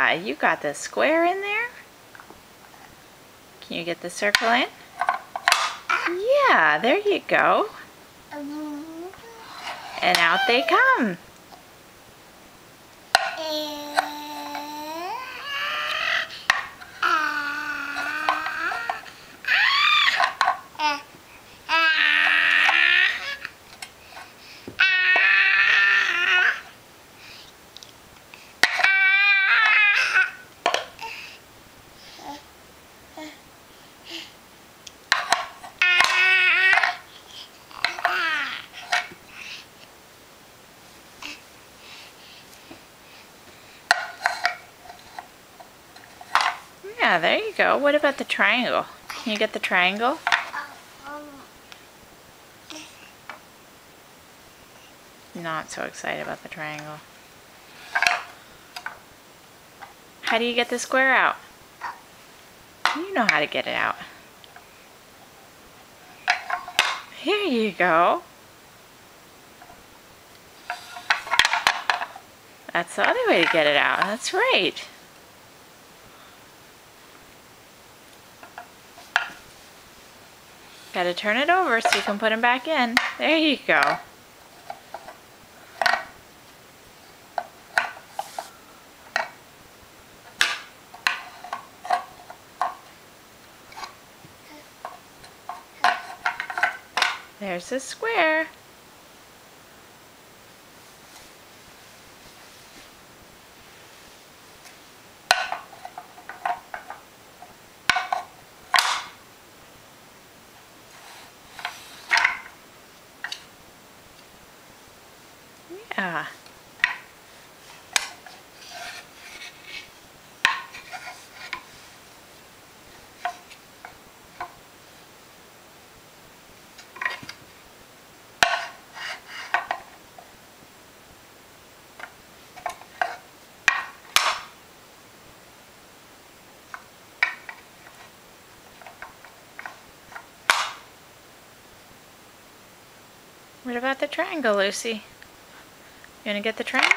Yeah, you got the square in there. Can you get the circle in? Yeah, there you go. And out they come. Yeah, there you go. What about the triangle? Can you get the triangle? Not so excited about the triangle. How do you get the square out? You know how to get it out. Here you go. That's the other way to get it out. That's right. Gotta turn it over so you can put them back in. There you go. There's the square. Yeah. What about the triangle, Lucy? You gonna get the triangle?